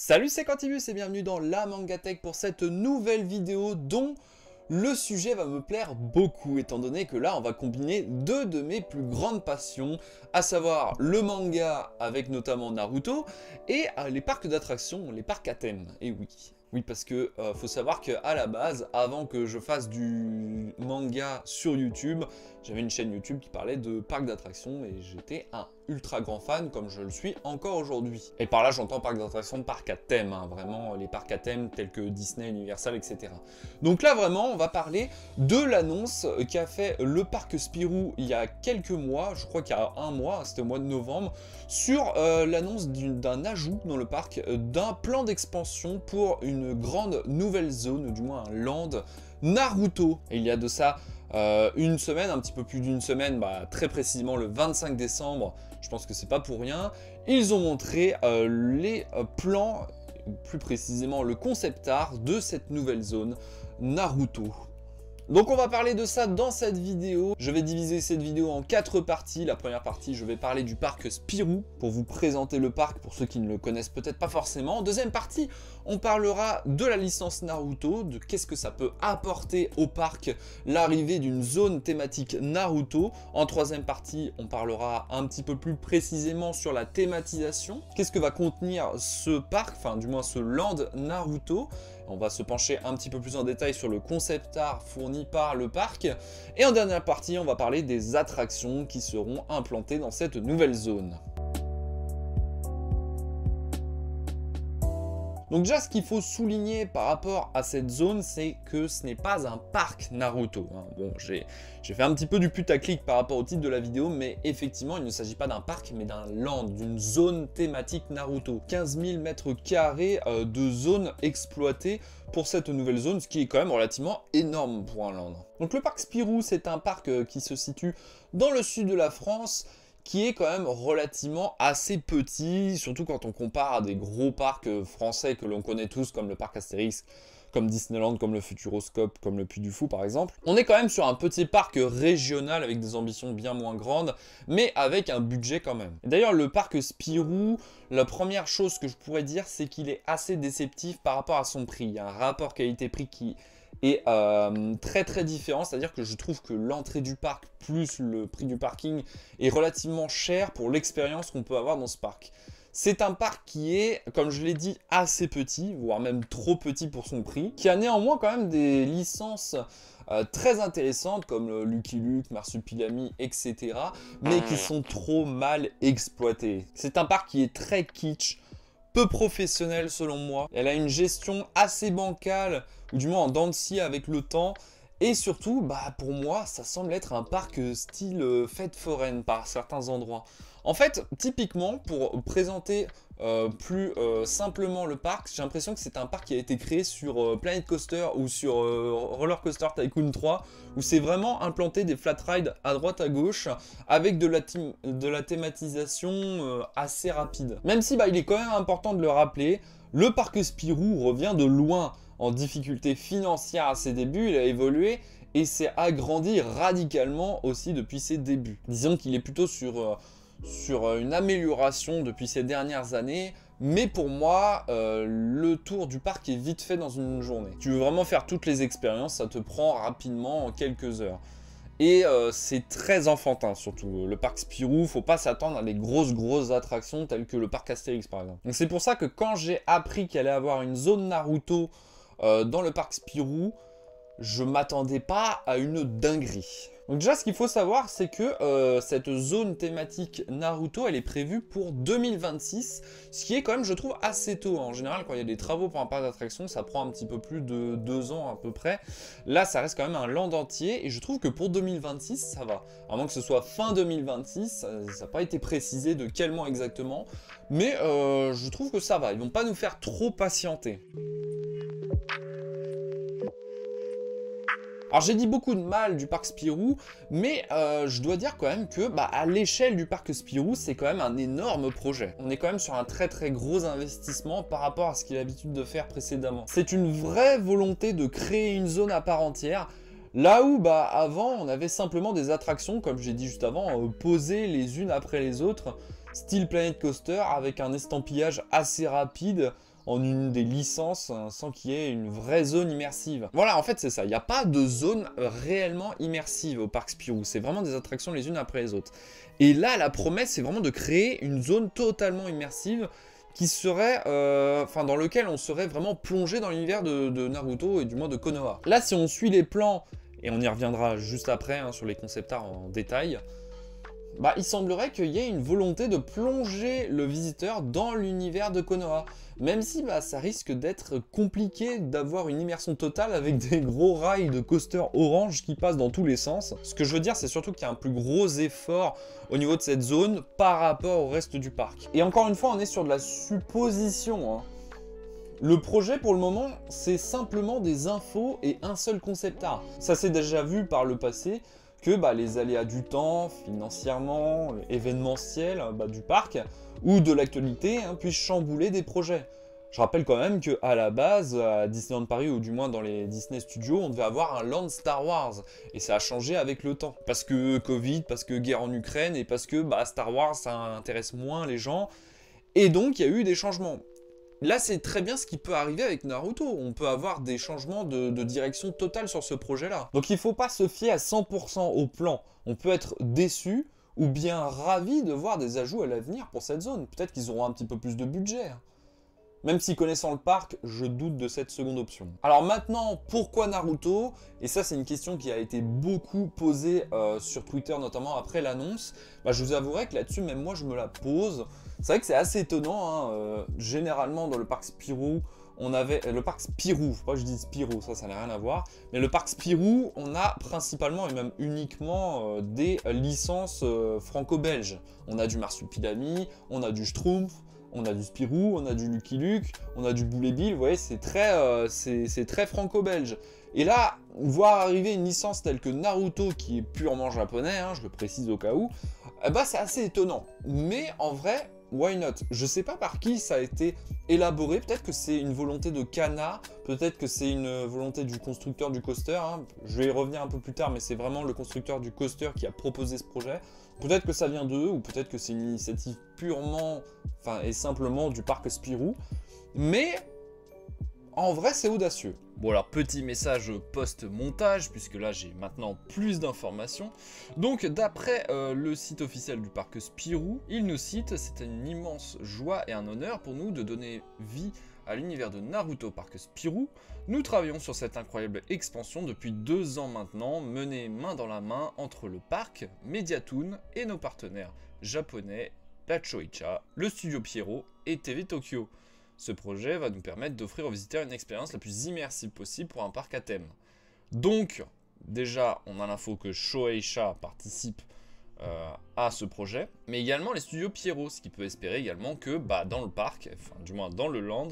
Salut, c'est Quantibus et bienvenue dans la Mangatech pour cette nouvelle vidéo dont le sujet va me plaire beaucoup étant donné que là on va combiner deux de mes plus grandes passions, à savoir le manga avec notamment Naruto et les parcs d'attractions, les parcs à thème. Et oui parce que faut savoir qu'à la base, avant que je fasse du manga sur YouTube, j'avais une chaîne YouTube qui parlait de parcs d'attractions et j'étais un ultra grand fan comme je le suis encore aujourd'hui. Et par là j'entends parcs d'attractions, parcs à thème, hein, vraiment les parcs à thème tels que Disney, Universal, etc. Donc là vraiment on va parler de l'annonce qu'a fait le parc Spirou il y a quelques mois, je crois qu'il y a un mois, c'était au mois de novembre, sur l'annonce d'un ajout dans le parc, d'un plan d'expansion pour une grande nouvelle zone, ou du moins un land Naruto. Et il y a de ça une semaine, un petit peu plus d'une semaine, très précisément le 25 décembre, je pense que c'est pas pour rien, ils ont montré les plans, plus précisément le concept art de cette nouvelle zone Naruto. Donc on va parler de ça dans cette vidéo. Je vais diviser cette vidéo en 4 parties. La première partie, je vais parler du parc Spirou pour vous présenter le parc pour ceux qui ne le connaissent peut-être pas forcément. En deuxième partie, on parlera de la licence Naruto, de qu'est-ce que ça peut apporter au parc, l'arrivée d'une zone thématique Naruto. En troisième partie, on parlera un petit peu plus précisément sur la thématisation. Qu'est-ce que va contenir ce parc, enfin du moins ce land Naruto. On va se pencher un petit peu plus en détail sur le concept art fourni par le parc. Et en dernière partie, on va parler des attractions qui seront implantées dans cette nouvelle zone. Donc déjà, ce qu'il faut souligner par rapport à cette zone, c'est que ce n'est pas un parc Naruto. Bon, j'ai fait un petit peu du putaclic par rapport au titre de la vidéo, mais effectivement, il ne s'agit pas d'un parc, mais d'un land, d'une zone thématique Naruto. 15 000 mètres carrés de zone exploitée pour cette nouvelle zone, ce qui est quand même relativement énorme pour un land. Donc le parc Spirou, c'est un parc qui se situe dans le sud de la France, qui est quand même relativement assez petit, surtout quand on compare à des gros parcs français que l'on connaît tous, comme le parc Astérix, comme Disneyland, comme le Futuroscope, comme le Puy du Fou par exemple. On est quand même sur un petit parc régional avec des ambitions bien moins grandes, mais avec un budget quand même. D'ailleurs, le parc Spirou, la première chose que je pourrais dire, c'est qu'il est assez déceptif par rapport à son prix. Il y a un rapport qualité-prix qui est très différent, c'est-à-dire que je trouve que l'entrée du parc plus le prix du parking est relativement cher pour l'expérience qu'on peut avoir dans ce parc. C'est un parc qui est, comme je l'ai dit, assez petit, voire même trop petit pour son prix, qui a néanmoins quand même des licences très intéressantes comme Lucky Luke, Marsupilami, etc. mais qui sont trop mal exploitées. C'est un parc qui est très kitsch, peu professionnelle selon moi. Elle a une gestion assez bancale, ou du moins en dents de scie avec le temps. Et surtout, pour moi, ça semble être un parc style fête foraine par certains endroits. En fait, typiquement, pour présenter plus simplement le parc, j'ai l'impression que c'est un parc qui a été créé sur Planet Coaster ou sur Roller Coaster Tycoon 3, où c'est vraiment implanté des flat rides à droite à gauche, avec de la thématisation assez rapide. Même si il est quand même important de le rappeler, le parc Spirou revient de loin en difficulté financière à ses débuts, il a évolué et s'est agrandi radicalement aussi depuis ses débuts. Disons qu'il est plutôt sur une amélioration depuis ces dernières années, mais pour moi, le tour du parc est vite fait dans une journée. Tu veux vraiment faire toutes les expériences, ça te prend rapidement en quelques heures. Et c'est très enfantin surtout. Le parc Spirou, faut pas s'attendre à des grosses attractions telles que le parc Astérix par exemple. Donc c'est pour ça que quand j'ai appris qu'il allait avoir une zone Naruto dans le parc Spirou, je m'attendais pas à une dinguerie. Donc déjà, ce qu'il faut savoir, c'est que cette zone thématique Naruto, elle est prévue pour 2026, ce qui est quand même, je trouve, assez tôt. En général, quand il y a des travaux pour un parc d'attractions, ça prend un petit peu plus de 2 ans à peu près. Là, ça reste quand même un land entier, et je trouve que pour 2026, ça va. À moins que ce soit fin 2026, ça n'a pas été précisé de quel mois exactement, mais je trouve que ça va. Ils vont pas nous faire trop patienter. Alors j'ai dit beaucoup de mal du parc Spirou, mais je dois dire quand même que à l'échelle du parc Spirou, c'est quand même un énorme projet. On est quand même sur un très gros investissement par rapport à ce qu'il a l'habitude de faire précédemment. C'est une vraie volonté de créer une zone à part entière, là où avant on avait simplement des attractions, comme j'ai dit juste avant, posées les unes après les autres, style Planet Coaster, avec un estampillage assez rapide, en une des licences sans qu'il y ait une vraie zone immersive. Voilà, en fait c'est ça, il n'y a pas de zone réellement immersive au parc Spirou, c'est vraiment des attractions les unes après les autres. Et là la promesse c'est vraiment de créer une zone totalement immersive qui serait, dans lequel on serait vraiment plongé dans l'univers de Naruto et du moins de Konoha. Là si on suit les plans, et on y reviendra juste après sur les concept art en détail, bah, il semblerait qu'il y ait une volonté de plonger le visiteur dans l'univers de Konoha. Même si bah, ça risque d'être compliqué d'avoir une immersion totale avec des gros rails de coaster orange qui passent dans tous les sens. Ce que je veux dire, c'est surtout qu'il y a un plus gros effort au niveau de cette zone par rapport au reste du parc. Et encore une fois, on est sur de la supposition, hein. Le projet pour le moment, c'est simplement des infos et un seul concept art. Ça s'est déjà vu par le passé que bah, les aléas du temps, financièrement, événementiels du parc ou de l'actualité puissent chambouler des projets. Je rappelle quand même qu'à la base, à Disneyland Paris ou du moins dans les Disney Studios, on devait avoir un land Star Wars. Et ça a changé avec le temps. Parce que Covid, parce que guerre en Ukraine et parce que bah, Star Wars, ça intéresse moins les gens. Et donc, il y a eu des changements. Là, c'est très bien ce qui peut arriver avec Naruto. On peut avoir des changements de direction totale sur ce projet-là. Donc il ne faut pas se fier à 100% au plan. On peut être déçu ou bien ravi de voir des ajouts à l'avenir pour cette zone. Peut-être qu'ils auront un petit peu plus de budget. Même si connaissant le parc, je doute de cette seconde option. Alors maintenant, pourquoi Naruto? Et ça, c'est une question qui a été beaucoup posée sur Twitter, notamment après l'annonce. Bah, je vous avouerai que là-dessus, même moi, je me la pose. C'est vrai que c'est assez étonnant, hein. Généralement, dans le parc Spirou, on avait... le parc Spirou, faut pas que je dise Spirou, ça n'a rien à voir. Mais le parc Spirou, on a principalement et même uniquement des licences franco-belges. On a du Marsupilami, on a du Schtroumpf, on a du Spirou, on a du Lucky Luke, on a du Boulet Bill, vous voyez, c'est très franco-belge. Et là, voir arriver une licence telle que Naruto, qui est purement japonais, hein, je le précise au cas où, bah c'est assez étonnant. Mais en vrai, why not? Je sais pas par qui ça a été élaboré, peut-être que c'est une volonté de Kana, peut-être que c'est une volonté du constructeur du coaster, hein. Je vais y revenir un peu plus tard, mais c'est vraiment le constructeur du coaster qui a proposé ce projet. Peut-être que ça vient d'eux, ou peut-être que c'est une initiative purement, et simplement du parc Spirou, mais en vrai c'est audacieux. Bon alors petit message post-montage, puisque là j'ai maintenant plus d'informations. Donc d'après le site officiel du parc Spirou, il nous cite: c'est une immense joie et un honneur pour nous de donner vie à l'univers de Naruto Parc Spirou. Nous travaillons sur cette incroyable expansion depuis 2 ans maintenant, menée main dans la main entre le parc, Mediatoon et nos partenaires japonais, la Choicha, le studio Pierrot et TV Tokyo. Ce projet va nous permettre d'offrir aux visiteurs une expérience la plus immersive possible pour un parc à thème. Donc, déjà, on a l'info que Shueisha participe à ce projet, mais également les studios Pierrot, ce qui peut espérer également que dans le parc, enfin du moins dans le land,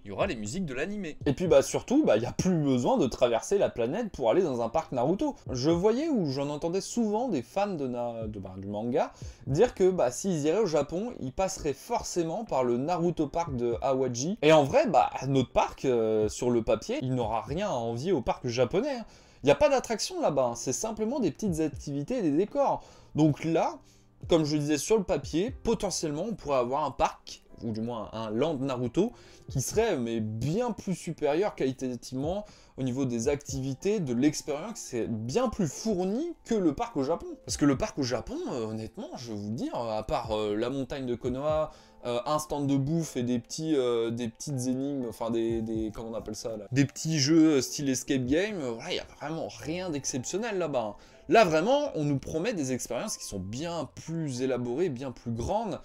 il y aura les musiques de l'animé. Et puis surtout, il n'y a plus besoin de traverser la planète pour aller dans un parc Naruto. Je voyais ou j'en entendais souvent des fans du manga dire que s'ils iraient au Japon, ils passeraient forcément par le Naruto Park de Awaji. Et en vrai, notre parc, sur le papier, il n'aura rien à envier au parc japonais, hein. Il n'y a pas d'attraction là-bas, hein. C'est simplement des petites activités et des décors. Donc là, comme je le disais sur le papier, potentiellement on pourrait avoir un parc, ou du moins un land Naruto, qui serait bien plus supérieur qualitativement au niveau des activités, de l'expérience, c'est bien plus fourni que le parc au Japon. Parce que le parc au Japon, honnêtement, je vais vous le dire, à part la montagne de Konoha, un stand de bouffe et des petites énigmes, comment on appelle ça là, des petits jeux style escape game, voilà, il n'y a vraiment rien d'exceptionnel là-bas, hein. Là vraiment, on nous promet des expériences qui sont bien plus élaborées, bien plus grandes,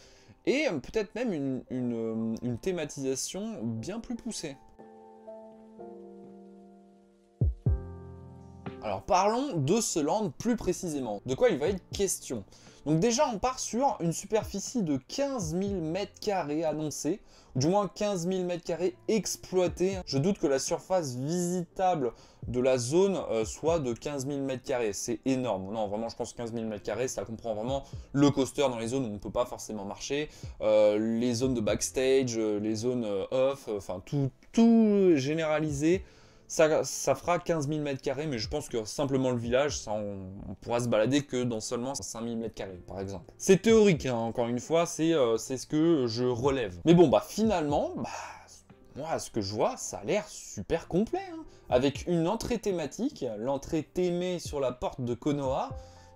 et peut-être même une thématisation bien plus poussée. Alors parlons de ce land plus précisément. De quoi il va être question? Donc déjà on part sur une superficie de 15 000 m² annoncée, ou du moins 15 000 m² exploités. Je doute que la surface visitable de la zone soit de 15 000 m². C'est énorme. Non, vraiment, je pense que 15 000 m², ça comprend vraiment le coaster dans les zones où on ne peut pas forcément marcher, les zones de backstage, les zones off, tout généralisé. Ça fera 15 000 m², mais je pense que simplement le village, ça, on pourra se balader que dans seulement 5 000 m², par exemple. C'est théorique, hein, encore une fois, c'est ce que je relève. Mais bon, finalement, moi, à ce que je vois, ça a l'air super complet, hein. Avec une entrée thématique, l'entrée thémée sur la porte de Konoha,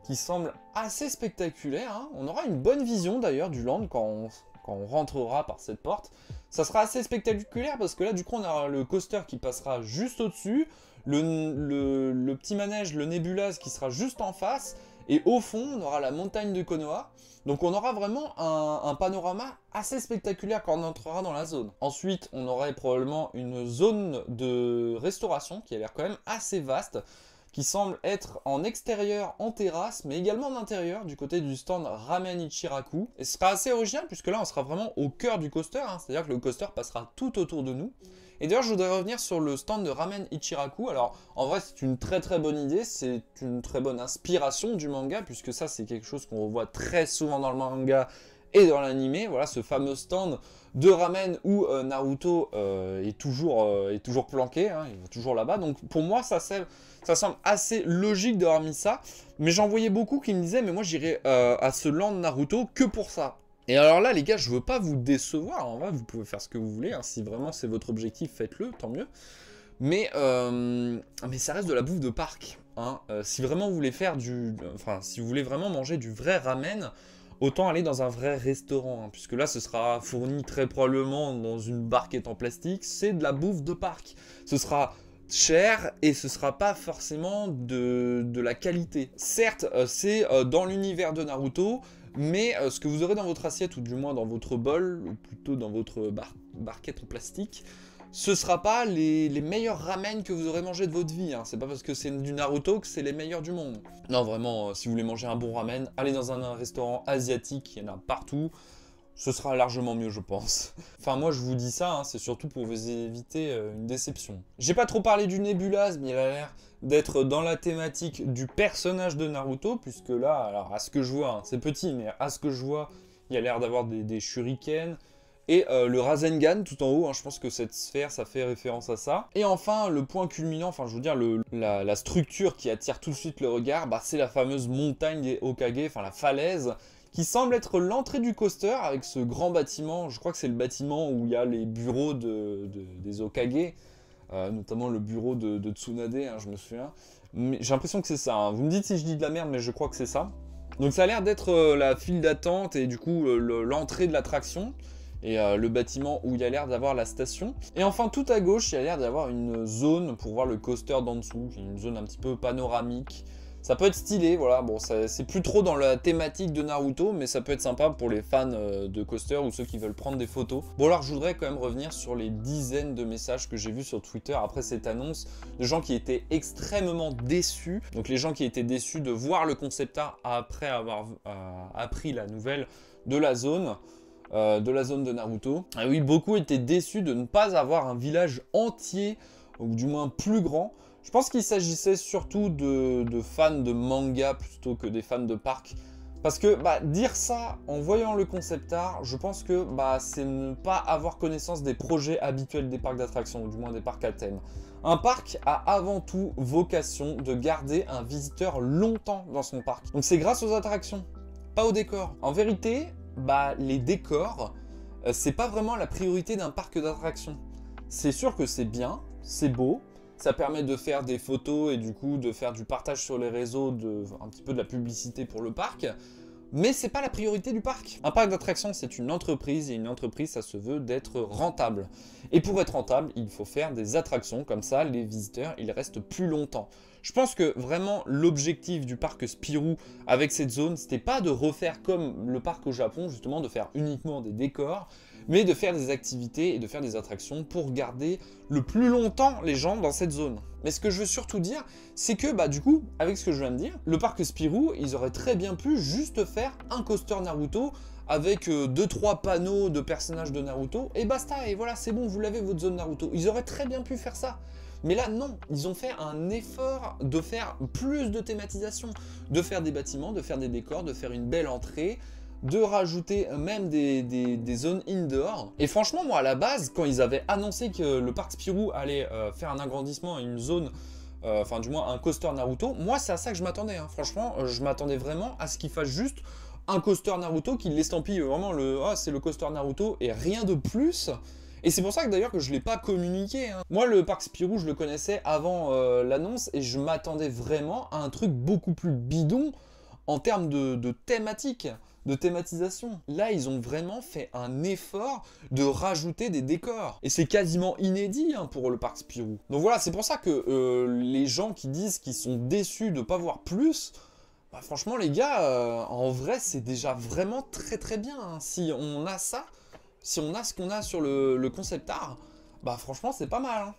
qui semble assez spectaculaire, hein. On aura une bonne vision d'ailleurs du land quand on rentrera par cette porte. Ça sera assez spectaculaire parce que là, du coup, on aura le coaster qui passera juste au-dessus, le petit manège, le Nebulaz qui sera juste en face, et au fond, on aura la montagne de Konoha. Donc on aura vraiment un panorama assez spectaculaire quand on entrera dans la zone. Ensuite, on aurait probablement une zone de restauration qui a l'air quand même assez vaste, qui semble être en extérieur, en terrasse, mais également en intérieur, du côté du stand Ramen Ichiraku. Et ce sera assez original, puisque là, on sera vraiment au cœur du coaster, hein, c'est-à-dire que le coaster passera tout autour de nous. Et d'ailleurs, je voudrais revenir sur le stand de Ramen Ichiraku. Alors, en vrai, c'est une très très bonne idée, c'est une très bonne inspiration du manga, puisque ça, c'est quelque chose qu'on revoit très souvent dans le manga et dans l'anime. Voilà, ce fameux stand de ramen où Naruto est toujours planqué, hein, il est toujours là-bas. Donc, pour moi, ça semble assez logique d'avoir mis ça. Mais j'en voyais beaucoup qui me disaient, mais moi, j'irai à ce land Naruto que pour ça. Et alors là, les gars, je veux pas vous décevoir, en vrai, vous pouvez faire ce que vous voulez, hein. Si vraiment c'est votre objectif, faites-le, tant mieux. Mais ça reste de la bouffe de parc, hein. Si vraiment vous voulez faire si vous voulez vraiment manger du vrai ramen, autant aller dans un vrai restaurant, hein, puisque là, ce sera fourni très probablement dans une barquette en plastique, c'est de la bouffe de parc. Ce sera cher et ce sera pas forcément de la qualité. Certes, c'est dans l'univers de Naruto, mais ce que vous aurez dans votre assiette, ou du moins dans votre bol, ou plutôt dans votre barquette en plastique, ce sera pas les meilleurs ramen que vous aurez mangé de votre vie, hein. C'est pas parce que c'est du Naruto que c'est les meilleurs du monde. Non, vraiment, si vous voulez manger un bon ramen, allez dans un restaurant asiatique, il y en a partout. Ce sera largement mieux, je pense. Enfin, moi, je vous dis ça, hein, c'est surtout pour vous éviter une déception. J'ai pas trop parlé du Nebulaz, mais il a l'air d'être dans la thématique du personnage de Naruto, puisque là, alors, à ce que je vois, hein, c'est petit, mais à ce que je vois, il a l'air d'avoir des shurikens, et le Rasengan tout en haut, hein, je pense que cette sphère, ça fait référence à ça. Et enfin, le point culminant, enfin je veux dire, la structure qui attire tout de suite le regard, bah, c'est la fameuse montagne des Hokage, enfin la falaise, qui semble être l'entrée du coaster avec ce grand bâtiment. Je crois que c'est le bâtiment où il y a les bureaux des Hokage, notamment le bureau de Tsunade, hein, je me souviens. Mais j'ai l'impression que c'est ça, hein. Vous me dites si je dis de la merde, mais je crois que c'est ça. Donc ça a l'air d'être la file d'attente et du coup l'entrée de l'attraction. Et le bâtiment où il y a l'air d'avoir la station. Et enfin, tout à gauche, il y a l'air d'avoir une zone pour voir le coaster d'en dessous, une zone un petit peu panoramique. Ça peut être stylé, voilà, bon, c'est plus trop dans la thématique de Naruto, mais ça peut être sympa pour les fans de coaster ou ceux qui veulent prendre des photos. Bon, alors je voudrais quand même revenir sur les dizaines de messages que j'ai vus sur Twitter après cette annonce, de gens qui étaient extrêmement déçus. Donc les gens qui étaient déçus de voir le concept art après avoir appris la nouvelle de la zone de Naruto. Et oui, beaucoup étaient déçus de ne pas avoir un village entier, ou du moins plus grand. Je pense qu'il s'agissait surtout de fans de manga plutôt que des fans de parc. Parce que dire ça en voyant le concept art, je pense que c'est ne pas avoir connaissance des projets habituels des parcs d'attractions, ou du moins des parcs à thème. Un parc a avant tout vocation de garder un visiteur longtemps dans son parc. Donc c'est grâce aux attractions, pas aux décors. En vérité, les décors, c'est pas vraiment la priorité d'un parc d'attractions. C'est sûr que c'est bien, c'est beau, ça permet de faire des photos et du coup de faire du partage sur les réseaux, un petit peu de la publicité pour le parc, mais c'est pas la priorité du parc. Un parc d'attractions, c'est une entreprise, et une entreprise, ça se veut d'être rentable. Et pour être rentable, il faut faire des attractions, comme ça les visiteurs, ils restent plus longtemps. Je pense que vraiment l'objectif du parc Spirou avec cette zone, c'était pas de refaire comme le parc au Japon, justement de faire uniquement des décors, mais de faire des activités et de faire des attractions pour garder le plus longtemps les gens dans cette zone. Mais ce que je veux surtout dire, c'est que du coup, avec ce que je viens de dire, le parc Spirou, ils auraient très bien pu juste faire un coaster Naruto avec 2-3 panneaux de personnages de Naruto, et basta, et voilà, c'est bon, vous l'avez votre zone Naruto. Ils auraient très bien pu faire ça. Mais là, non, ils ont fait un effort de faire plus de thématisation, de faire des bâtiments, de faire des décors, de faire une belle entrée, de rajouter même des zones indoor. Et franchement, moi, à la base, quand ils avaient annoncé que le parc Spirou allait faire un agrandissement et une zone, enfin du moins un coaster Naruto, moi, c'est à ça que je m'attendais, hein. Franchement, je m'attendais vraiment à ce qu'ils fassent juste un coaster Naruto, qui l'estampille vraiment c'est le coaster Naruto et rien de plus. Et c'est pour ça que d'ailleurs que je l'ai pas communiqué, hein. Moi, le parc Spirou, je le connaissais avant l'annonce et je m'attendais vraiment à un truc beaucoup plus bidon en termes de thématique, de thématisation. Là, ils ont vraiment fait un effort de rajouter des décors. Et c'est quasiment inédit hein, pour le parc Spirou. Donc voilà, c'est pour ça que les gens qui disent qu'ils sont déçus de ne pas voir plus, bah, franchement les gars, en vrai, c'est déjà vraiment très très bien. Hein. Si on a ça, si on a ce qu'on a sur le concept art, bah franchement, c'est pas mal. Hein.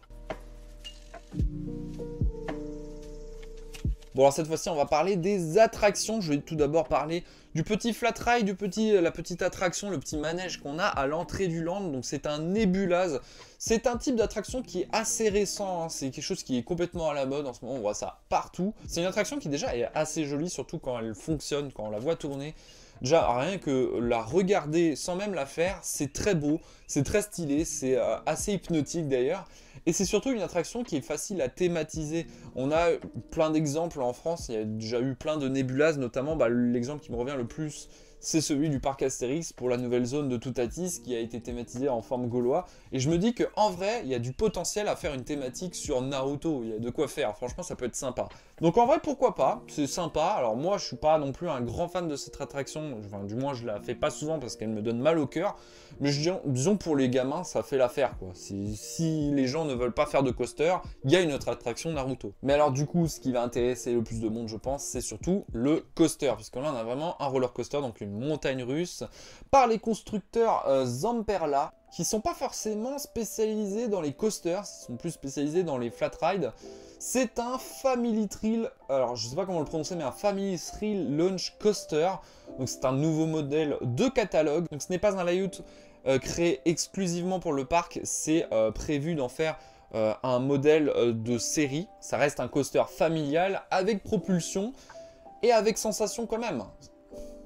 Bon alors cette fois-ci on va parler des attractions. Je vais tout d'abord parler du petit flat ride, la petite attraction, le petit manège qu'on a à l'entrée du land. Donc c'est un Nébulaz. C'est un type d'attraction qui est assez récent, hein. C'est quelque chose qui est complètement à la mode en ce moment, on voit ça partout. C'est une attraction qui déjà est assez jolie, surtout quand elle fonctionne, quand on la voit tourner. Déjà, rien que la regarder sans même la faire, c'est très beau, c'est très stylé, c'est assez hypnotique d'ailleurs. Et c'est surtout une attraction qui est facile à thématiser. On a plein d'exemples en France, il y a déjà eu plein de Nébulaz, notamment l'exemple qui me revient le plus, c'est celui du parc Astérix pour la nouvelle zone de Toutatis qui a été thématisée en forme gaulois. Et je me dis qu'en vrai, il y a du potentiel à faire une thématique sur Naruto, il y a de quoi faire, franchement ça peut être sympa. Donc en vrai, pourquoi pas, c'est sympa. Alors moi, je suis pas non plus un grand fan de cette attraction, enfin du moins je la fais pas souvent parce qu'elle me donne mal au cœur. Mais disons pour les gamins, ça fait l'affaire quoi. Si les gens ne veulent pas faire de coaster, il y a une autre attraction Naruto. Mais alors du coup, ce qui va intéresser le plus de monde, je pense, c'est surtout le coaster. Puisque là, on a vraiment un roller coaster, donc une montagne russe, par les constructeurs Zamperla, qui sont pas forcément spécialisés dans les coasters, ils sont plus spécialisés dans les flat rides. C'est un Family Thrill, alors je sais pas comment le prononcer, mais un Family Thrill Launch Coaster. Donc c'est un nouveau modèle de catalogue. Donc ce n'est pas un layout créé exclusivement pour le parc, c'est prévu d'en faire un modèle de série. Ça reste un coaster familial avec propulsion et avec sensation quand même.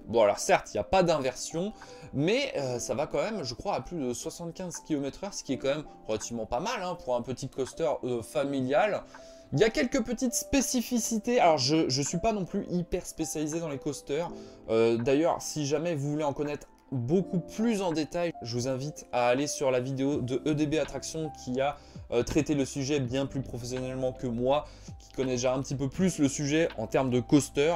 Bon alors certes, il n'y a pas d'inversion, mais ça va quand même, je crois, à plus de 75 km/h, ce qui est quand même relativement pas mal hein, pour un petit coaster familial. Il y a quelques petites spécificités, alors je ne suis pas non plus hyper spécialisé dans les coasters. D'ailleurs, si jamais vous voulez en connaître beaucoup plus en détail, je vous invite à aller sur la vidéo de EDB Attraction qui a traité le sujet bien plus professionnellement que moi, qui connaît déjà un petit peu plus le sujet en termes de coaster.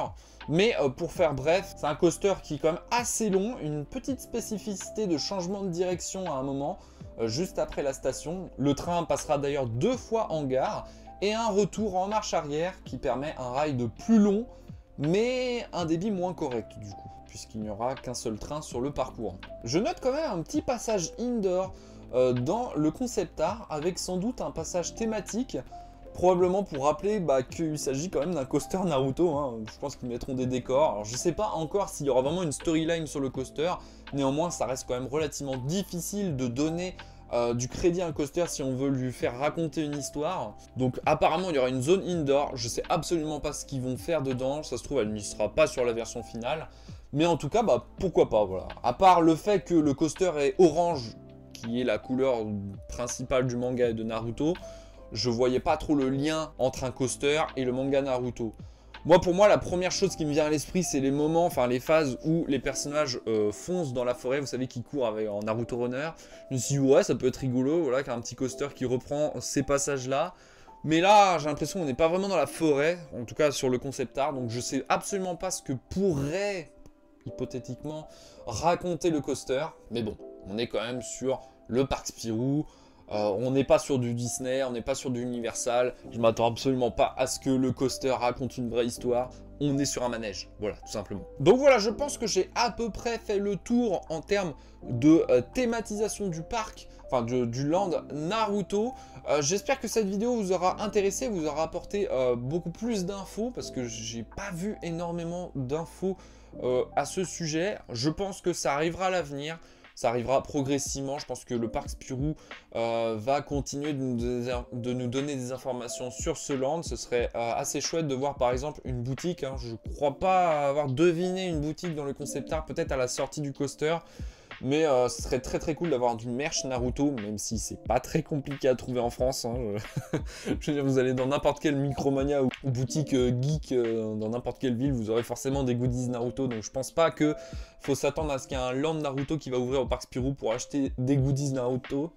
Mais pour faire bref, c'est un coaster qui est quand même assez long, une petite spécificité de changement de direction à un moment, juste après la station. Le train passera d'ailleurs 2 fois en gare, et un retour en marche arrière qui permet un ride plus long, mais un débit moins correct du coup, puisqu'il n'y aura qu'un seul train sur le parcours. Je note quand même un petit passage indoor dans le concept art, avec sans doute un passage thématique, probablement pour rappeler qu'il s'agit quand même d'un coaster Naruto, hein. Je pense qu'ils mettront des décors. Alors je sais pas encore s'il y aura vraiment une storyline sur le coaster, néanmoins ça reste quand même relativement difficile de donner du crédit à un coaster si on veut lui faire raconter une histoire. Donc apparemment il y aura une zone indoor, je sais absolument pas ce qu'ils vont faire dedans, ça se trouve elle n'y sera pas sur la version finale. Mais en tout cas pourquoi pas, voilà. À part le fait que le coaster est orange, qui est la couleur principale du manga et de Naruto, je voyais pas trop le lien entre un coaster et le manga Naruto. Pour moi, la première chose qui me vient à l'esprit, c'est les moments, enfin les phases où les personnages foncent dans la forêt, vous savez, qui courent en Naruto Runner. Je me suis dit, ouais, ça peut être rigolo, voilà, qu'un petit coaster qui reprend ces passages-là. Mais là, j'ai l'impression qu'on n'est pas vraiment dans la forêt, en tout cas sur le concept art, donc je sais absolument pas ce que pourrait, hypothétiquement, raconter le coaster. Mais bon, on est quand même sur le parc Spirou. On n'est pas sur du Disney, on n'est pas sur du Universal. Je m'attends absolument pas à ce que le coaster raconte une vraie histoire. On est sur un manège, voilà, tout simplement. Donc voilà, je pense que j'ai à peu près fait le tour en termes de thématisation du parc, enfin du land Naruto. J'espère que cette vidéo vous aura intéressé, vous aura apporté beaucoup plus d'infos, parce que j'ai pas vu énormément d'infos à ce sujet. Je pense que ça arrivera à l'avenir. Ça arrivera progressivement, je pense que le parc Spirou va continuer de nous donner des informations sur ce land. Ce serait assez chouette de voir par exemple une boutique, hein. Je ne crois pas avoir deviné une boutique dans le concept art, peut-être à la sortie du coaster. Mais ce serait très très cool d'avoir du merch Naruto, même si c'est pas très compliqué à trouver en France. Hein. Je veux dire, vous allez dans n'importe quelle Micromania ou boutique geek dans n'importe quelle ville, vous aurez forcément des goodies Naruto. Donc je pense pas que faut s'attendre à ce qu'il y ait un land Naruto qui va ouvrir au parc Spirou pour acheter des goodies Naruto.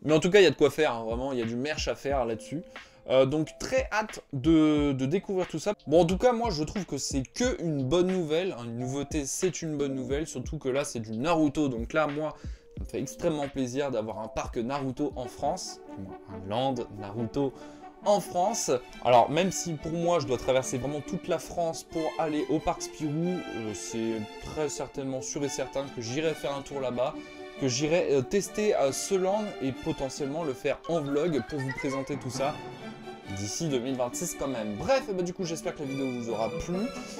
Mais en tout cas, il y a de quoi faire, hein, vraiment, il y a du merch à faire là-dessus. Donc très hâte de découvrir tout ça. Bon, en tout cas, moi, je trouve que c'est que une bonne nouvelle. Une nouveauté, c'est une bonne nouvelle. Surtout que là, c'est du Naruto. Donc là, moi, ça me fait extrêmement plaisir d'avoir un parc Naruto en France. Un land Naruto en France. Alors, même si pour moi, je dois traverser vraiment toute la France pour aller au parc Spirou, c'est très certainement sûr et certain que j'irai faire un tour là-bas, que j'irai tester ce land et potentiellement le faire en vlog pour vous présenter tout ça d'ici 2026 quand même. Bref, bah, du coup j'espère que la vidéo vous aura plu.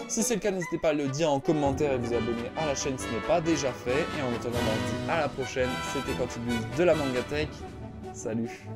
Si c'est le cas, n'hésitez pas à le dire en commentaire et vous abonner à la chaîne si ce n'est pas déjà fait. Et en attendant, on se dit à la prochaine. C'était Quantibus de la Mangatech. Salut.